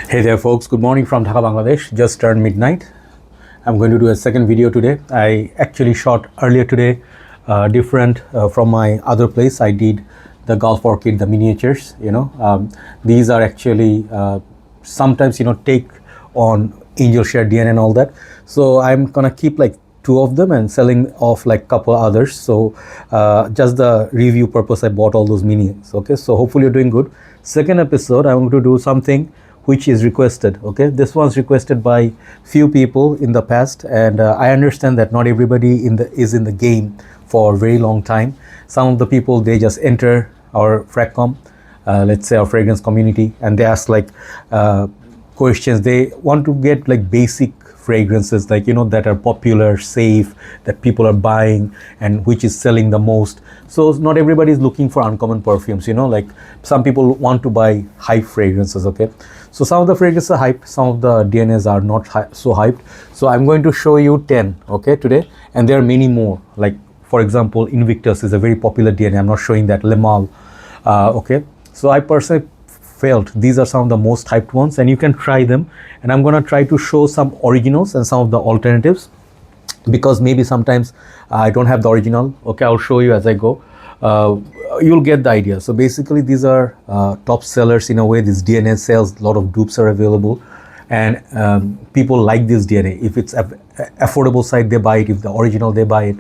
Hey there folks, good morning from Dhaka, Bangladesh. Just turned midnight. I'm going to do a second video today. I actually shot earlier today different from my other place. I did the golf orchid, the miniatures, these are actually sometimes take on angel share DNA and all that. So I'm gonna keep like two of them and selling off like couple others. So just the review purpose I bought all those minions. Okay, so hopefully you're doing good. Second episode I'm going to do something which is requested. Okay, this one's requested by few people in the past, and I understand that not everybody is in the game for a very long time. Some of the people, they just enter our Fragcomm, let's say our fragrance community, and they ask like questions. They want to get like basic fragrances, like that are popular, safe, that people are buying, and which is selling the most. So not everybody is looking for uncommon perfumes, like some people want to buy hype fragrances. Okay, so some of the fragrances are hyped, some of the DNAs are not so hyped. So I'm going to show you 10 okay today, and there are many more. Like for example, Invictus is a very popular DNA. I'm not showing that. Le Male, okay. So I personally felt these are some of the most hyped ones, and you can try them, and I'm gonna try to show some originals and some of the alternatives, because maybe sometimes I don't have the original. Okay, I'll show you as I go. You'll get the idea. So basically these are top sellers in a way. This DNA sells, a lot of dupes are available, and people like this DNA. If it's affordable side, they buy it. If the original, they buy it.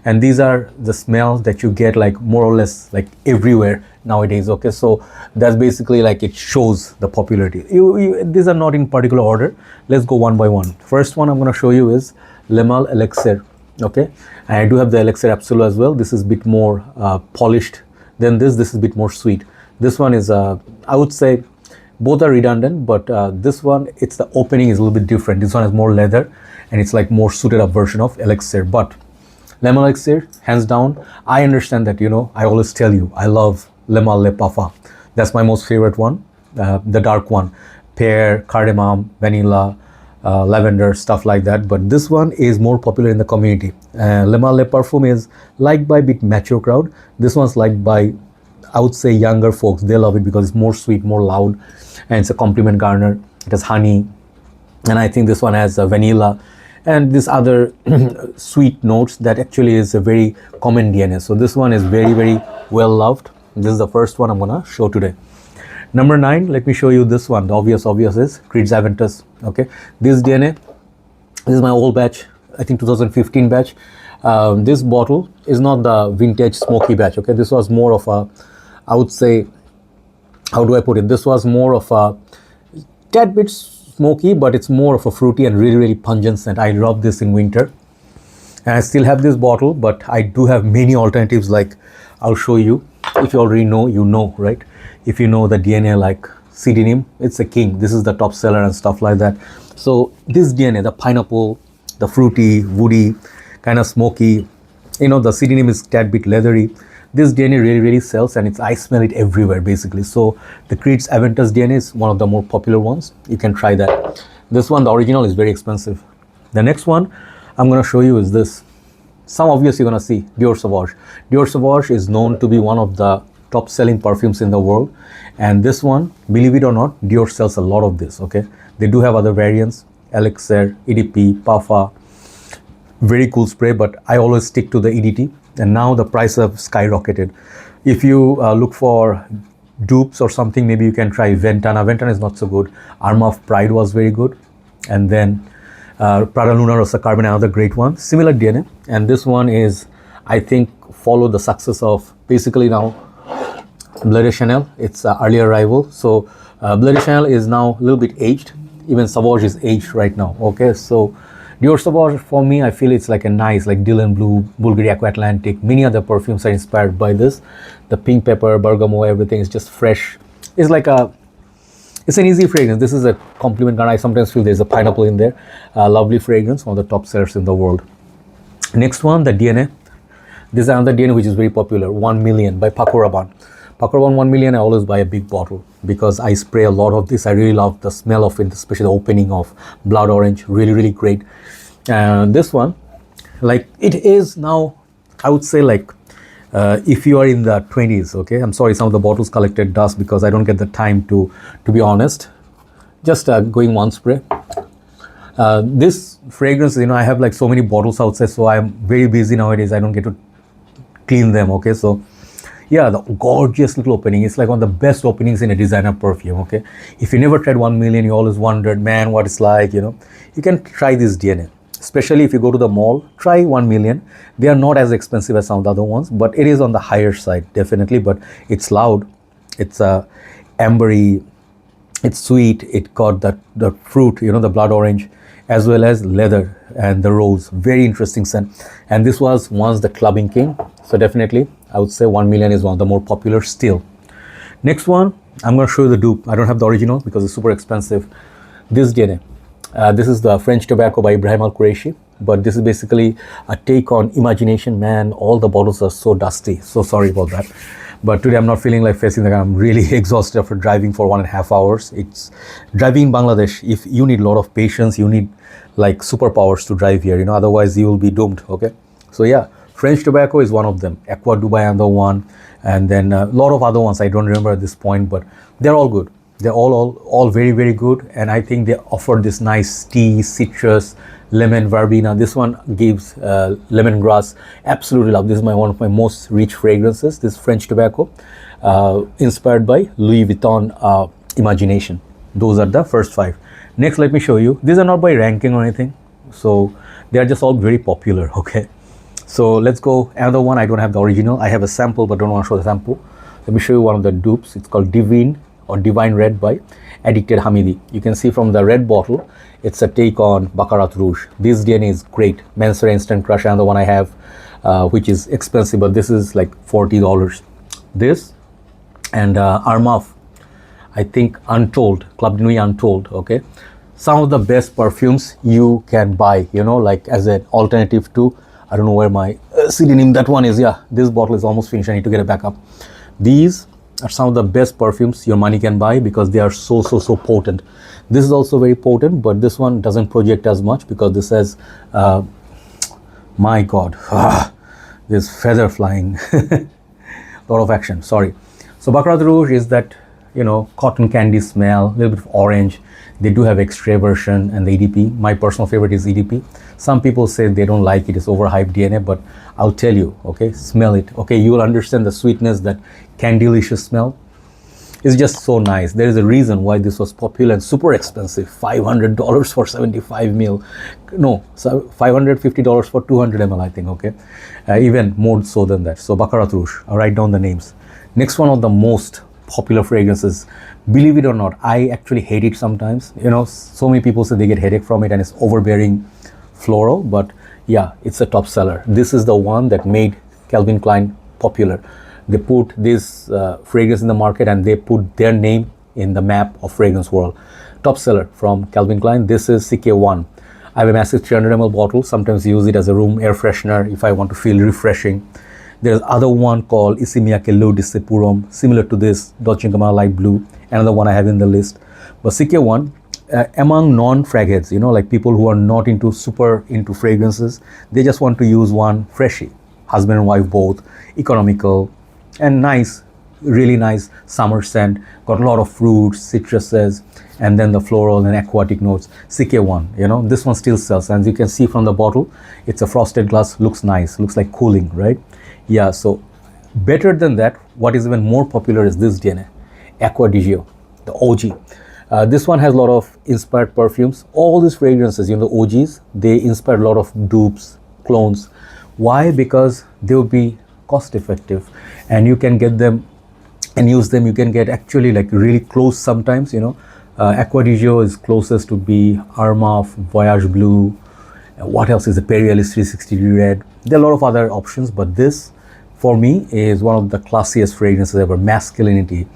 And these are the smells that you get like more or less like everywhere nowadays. Okay, so that's basically like it shows the popularity. These are not in particular order. Let's go one by one. First one I'm going to show you is Male Elixir. Okay, and I do have the Elixir Absolute as well. This is a bit more polished than this. This is a bit more sweet. This one is I would say both are redundant, but this one, it's the opening is a little bit different. This one has more leather, and it's like more suited up version of Elixir. But Male Elixir, hands down. I understand that, I always tell you, I love Le Male Le Parfum. That's my most favorite one, the dark one. Pear, cardamom, vanilla, lavender, stuff like that. But this one is more popular in the community. Le Male Le Parfum is liked by a bit mature crowd. This one's liked by, I would say, younger folks. They love it because it's more sweet, more loud, and it's a compliment garner. It has honey, and I think this one has vanilla and this other sweet notes that actually is a very common DNA. So this one is very, very well loved. This is the first one I'm gonna show today. Number 9, let me show you this one. The obvious is Creed's Aventus. Okay, this DNA, this is my old batch, I think 2015 batch. This bottle is not the vintage smoky batch. Okay, this was more of a, I would say, how do I put it? This was more of a tad bit smoky, but it's more of a fruity and really, really pungent scent. I love this in winter, and I still have this bottle, but I do have many alternatives. Like I'll show you. If you already know, right? If you know the DNA like Pseudonym, it's a king. This is the top seller and stuff like that. So this DNA, the pineapple, the fruity, woody, kind of smoky, the Pseudonym is tad bit leathery. This DNA really, really sells, and I smell it everywhere basically. So the Creed's Aventus DNA is one of the more popular ones. You can try that. This one, the original, is very expensive. The next one I'm going to show you is this. Some obvious you're going to see, Dior Sauvage. Dior Sauvage is known to be one of the top selling perfumes in the world. And this one, believe it or not, Dior sells a lot of this. Okay, they do have other variants, Elixir, EDP, Parfum, very cool spray, but I always stick to the EDT. And now the price have skyrocketed. If you look for dupes or something, maybe you can try Ventana. Ventana is not so good. Arma of Pride was very good. And then Prada Luna Rossa Carbon, another great one. Similar DNA. And this one is, I think, follow the success of basically now Bleu Chanel. It's early arrival. So Bleu Chanel is now a little bit aged. Even Sauvage is aged right now. Okay, so Dior Sauvage, for me, I feel it's like a nice, like Dylan Blue, Bulgari Aqua Atlantic. Many other perfumes are inspired by this. The pink pepper, bergamot, everything is just fresh. It's like it's an easy fragrance. This is a compliment garner. I sometimes feel there's a pineapple in there. Lovely fragrance, one of the top sellers in the world. Next one, the DNA. This is another DNA which is very popular, 1 million by Paco Rabanne. Paco Rabanne 1 million, I always buy a big bottle because I spray a lot of this. I really love the smell of it, especially the opening of blood orange. Really, really great. And this one, like it is now, I would say like if you are in the 20s, okay, I'm sorry, some of the bottles collected dust because I don't get the time to be honest. Just going one spray. This fragrance, you know, I have like so many bottles outside, so I'm very busy nowadays. I don't get to clean them. Okay, so yeah, the gorgeous little opening. It's like one of the best openings in a designer perfume. Okay, if you never tried 1 million, you always wondered, man, what it's like. You know, you can try this DNA. Especially if you go to the mall, try 1 million. They are not as expensive as some of the other ones, but it is on the higher side, definitely. But it's loud, it's ambery, it's sweet. It got the fruit, you know, the blood orange, as well as leather and the rose. Very interesting scent. And this was once the clubbing king. So definitely, I would say 1 million is one of the more popular still. Next one, I'm going to show you the dupe. I don't have the original because it's super expensive. This DNA. This is the French Tobacco by Ibrahim Al-Qureshi, but this is basically a take on Imagination. Man, all the bottles are so dusty. So sorry about that. But today I'm not feeling like facing the I'm really exhausted after driving for 1.5 hours. It's driving in Bangladesh. If you need a lot of patience, you need like superpowers to drive here, you know, otherwise you will be doomed. Okay. So yeah, French Tobacco is one of them. Aqua Dubai another one. And then a lot of other ones I don't remember at this point, but they're all good. They're all very, very good. And I think they offer this nice tea, citrus, lemon, verbena. This one gives lemongrass. Absolutely love. This is one of my most rich fragrances. This French Tobacco, inspired by Louis Vuitton Imagination. Those are the first 5. Next, let me show you. These are not by ranking or anything. So they are just all very popular. Okay. So let's go. Another one. I don't have the original. I have a sample, but don't want to show the sample. Let me show you one of the dupes. It's called Divine Red by Addicted Hamidi. You can see from the red bottle, it's a take on Baccarat Rouge. This DNA is great. Mansour Instant Crush, another one I have, which is expensive, but this is like $40. This and Armaf, I think Untold, Club de Nuit Untold. Okay, some of the best perfumes you can buy, you know, like as an alternative to, I don't know where my pseudonym, that one is. Yeah, this bottle is almost finished. I need to get it back up. These are some of the best perfumes your money can buy because they are so potent. This is also very potent, but this one doesn't project as much because this has my god, this feather flying. Lot of action, sorry. So Baccarat Rouge is that, you know, cotton candy smell, a little bit of orange. They do have extraversion and the EDP. My personal favorite is EDP. Some people say they don't like it, it's overhyped DNA, but I'll tell you, okay, smell it. Okay, you will understand the sweetness, that candylicious smell. It's just so nice. There is a reason why this was popular and super expensive. $500 for 75 ml. No, so $550 for 200 ml, I think, okay? Even more so than that. So Baccarat Rouge, I'll write down the names. Next one of the most popular fragrances. Believe it or not, I actually hate it sometimes. You know, so many people say they get headache from it and it's overbearing floral, but yeah, it's a top seller. This is the one that made Calvin Klein popular. They put this fragrance in the market and they put their name in the map of fragrance world. Top seller from Calvin Klein. This is CK1. I have a massive 300 ml bottle. Sometimes use it as a room air freshener if I want to feel refreshing. There's other one called Isimiake L'Eau de Sepurum, similar to this, Dolce & Gabbana Light Blue, another one I have in the list. But CK1, among non-frag heads, you know, like people who are not super into fragrances, they just want to use one freshie, husband and wife both, economical and nice, really nice summer scent, got a lot of fruits, citruses, and then the floral and aquatic notes. CK1, you know, this one still sells. As you can see from the bottle, it's a frosted glass, looks nice, looks like cooling, right? Yeah, so better than that, what is even more popular is this DNA, Acqua di Gio, the OG. This one has a lot of inspired perfumes. All these fragrances, you know, the OGs, they inspired a lot of dupes, clones. Why? Because they will be cost effective and you can get them and use them. You can get actually like really close sometimes, you know. Acqua di Gio is closest to be Armaf, Voyage Blue. What else is the Imperialist 360 Red? There are a lot of other options, but this for me is one of the classiest fragrances ever. Masculinity,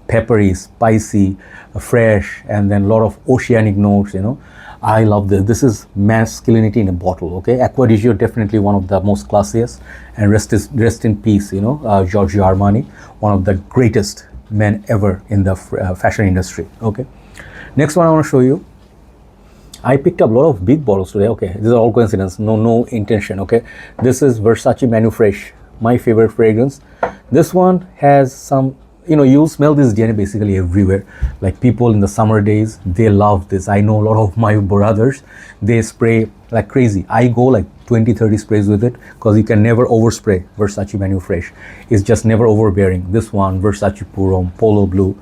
peppery, spicy, fresh, and then a lot of oceanic notes, you know. I love this. This is masculinity in a bottle, okay? Acqua di Gio, definitely one of the most classiest. And rest in peace, you know, Giorgio Armani, one of the greatest men ever in the fashion industry, okay? Next one I want to show you. I picked up a lot of big bottles today, okay? These are all coincidence, no intention, okay? This is Versace Manu Fresh, my favorite fragrance. This one has some you know, you smell this DNA basically everywhere. Like people in the summer days, they love this. I know a lot of my brothers, they spray like crazy. I go like 20-30 sprays with it because you can never overspray Versace Manu Fresh. It's just never overbearing. This one, Versace Puro, Polo Blue.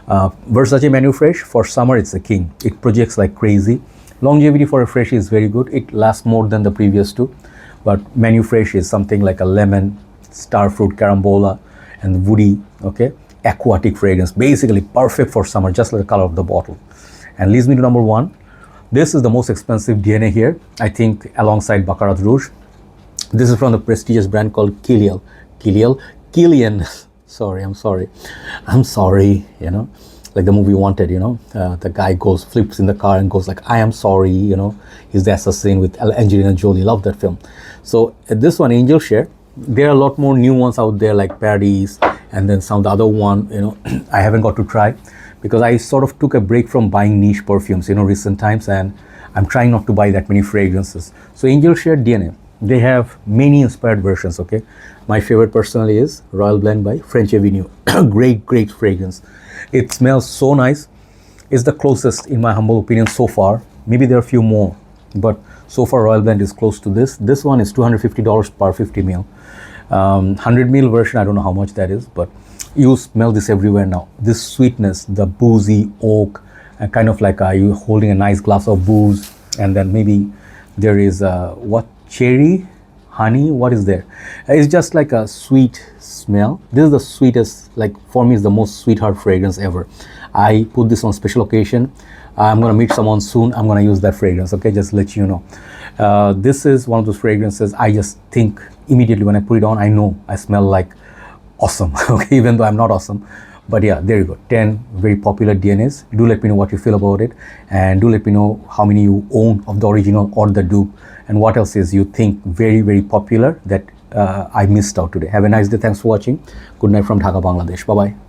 Versace Manu Fresh, for summer it's a king. It projects like crazy. Longevity for a fresh is very good. It lasts more than the previous two. But Manu Fresh is something like a lemon, starfruit, carambola, and woody, okay, aquatic fragrance. Basically perfect for summer, just like the color of the bottle. And leads me to number one. This is the most expensive DNA here, I think, alongside Baccarat Rouge. This is from the prestigious brand called Kilian. Sorry, I'm sorry, you know, like the movie Wanted, you know, the guy goes, flips in the car and goes like, I am sorry, you know, he's the assassin with Angelina Jolie. Love that film. So this one, Angel Share, there are a lot more new ones out there like Paris, and then some of the other one, you know, I haven't got to try because I sort of took a break from buying niche perfumes, you know, recent times, and I'm trying not to buy that many fragrances. So Angel Share DNA, they have many inspired versions, okay. My favorite personally is Royal Blend by French Avenue. Great fragrance. It smells so nice. It's the closest, in my humble opinion, so far. Maybe there are a few more, but so far Royal Blend is close to this. This one is $250 per 50 ml. 100 ml version, I don't know how much that is, but you smell this everywhere now. This sweetness, the boozy oak, and kind of like you holding a nice glass of booze, and then maybe there is what, cherry, honey, what is there? It's just like a sweet smell. This is the sweetest, like for me, is the most sweetheart fragrance ever. I put this on special occasion. I'm gonna meet someone soon, I'm gonna use that fragrance, okay, just let you know. This is one of those fragrances I just think immediately when I put it on, I know I smell like awesome, okay, even though I'm not awesome. But yeah, there you go, 10 very popular DNAs. Do let me know what you feel about it, and do let me know how many you own of the original or the dupe, and what else is you think very popular that I missed out today. Have a nice day. Thanks for watching. Good night from Dhaka, Bangladesh. Bye bye.